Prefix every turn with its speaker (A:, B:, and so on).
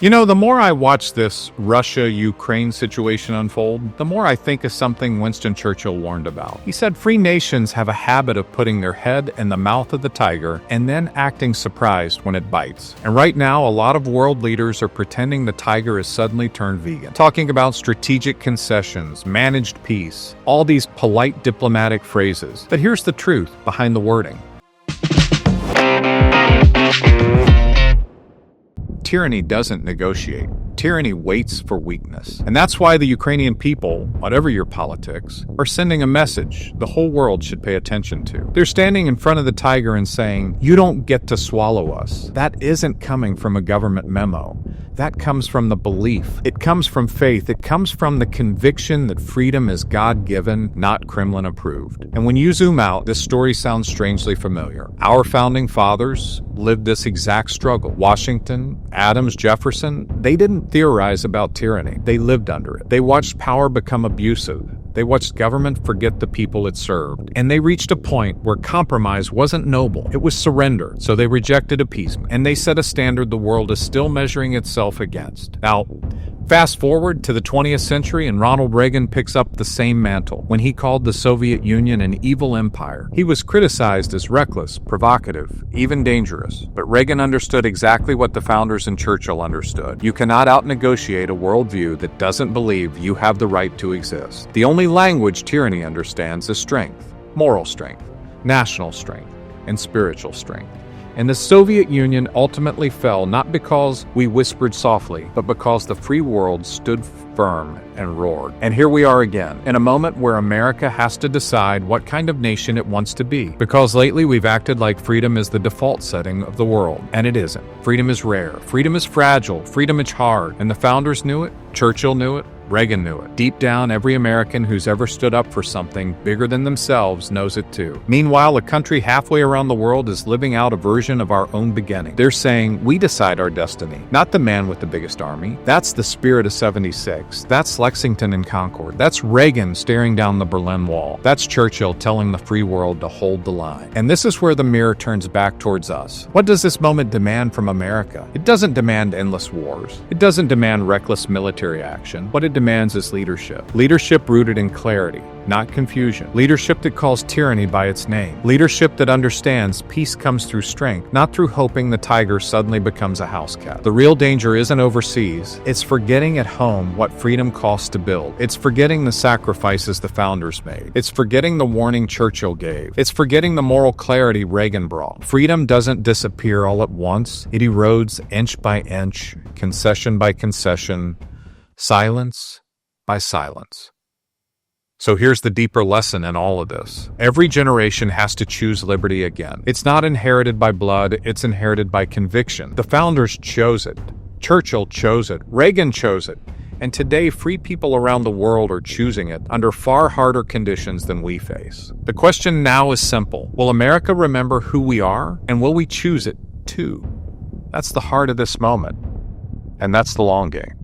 A: You know, the more I watch this Russia-Ukraine situation unfold, the more I think of something Winston Churchill warned about. He said free nations have a habit of putting their head in the mouth of the tiger and then acting surprised when it bites. And right now, a lot of world leaders are pretending the tiger has suddenly turned vegan, talking about strategic concessions, managed peace, all these polite diplomatic phrases. But here's the truth behind the wording. Tyranny doesn't negotiate. Tyranny waits for weakness. And that's why the Ukrainian people, whatever your politics, are sending a message the whole world should pay attention to. They're standing in front of the tiger and saying, "You don't get to swallow us." That isn't coming from a government memo. That comes from the belief. It comes from faith. It comes from the conviction that freedom is God-given, not Kremlin-approved. And when you zoom out, this story sounds strangely familiar. Our founding fathers lived this exact struggle. Washington, Adams, Jefferson, they didn't theorize about tyranny. They lived under it. They watched power become abusive. They watched government forget the people it served. And they reached a point where compromise wasn't noble. It was surrender. So they rejected appeasement. And they set a standard the world is still measuring itself against. Now, fast forward to the 20th century and Ronald Reagan picks up the same mantle. When he called the Soviet Union an evil empire, he was criticized as reckless, provocative, even dangerous. But Reagan understood exactly what the founders and Churchill understood. You cannot out-negotiate a worldview that doesn't believe you have the right to exist. The only language tyranny understands is strength, moral strength, national strength, and spiritual strength. And the Soviet Union ultimately fell not because we whispered softly, but because the free world stood firm and roared. And here we are again, in a moment where America has to decide what kind of nation it wants to be. Because lately we've acted like freedom is the default setting of the world, and it isn't. Freedom is rare, freedom is fragile, freedom is hard. And the founders knew it, Churchill knew it, Reagan knew it. Deep down, every American who's ever stood up for something bigger than themselves knows it too. Meanwhile, a country halfway around the world is living out a version of our own beginning. They're saying, we decide our destiny, not the man with the biggest army. That's the spirit of '76. That's Lexington and Concord. That's Reagan staring down the Berlin Wall. That's Churchill telling the free world to hold the line. And this is where the mirror turns back towards us. What does this moment demand from America? It doesn't demand endless wars. It doesn't demand reckless military action. What it demands is leadership. Leadership rooted in clarity, not confusion. Leadership that calls tyranny by its name. Leadership that understands peace comes through strength, not through hoping the tiger suddenly becomes a house cat. The real danger isn't overseas. It's forgetting at home what freedom costs to build. It's forgetting the sacrifices the founders made. It's forgetting the warning Churchill gave. It's forgetting the moral clarity Reagan brought. Freedom doesn't disappear all at once. It erodes inch by inch, concession by concession, silence by silence. So here's the deeper lesson in all of this. Every generation has to choose liberty again. It's not inherited by blood, it's inherited by conviction. The founders chose it. Churchill chose it. Reagan chose it. And today, free people around the world are choosing it under far harder conditions than we face. The question now is simple. Will America remember who we are? And will we choose it too? That's the heart of this moment. And that's the long game.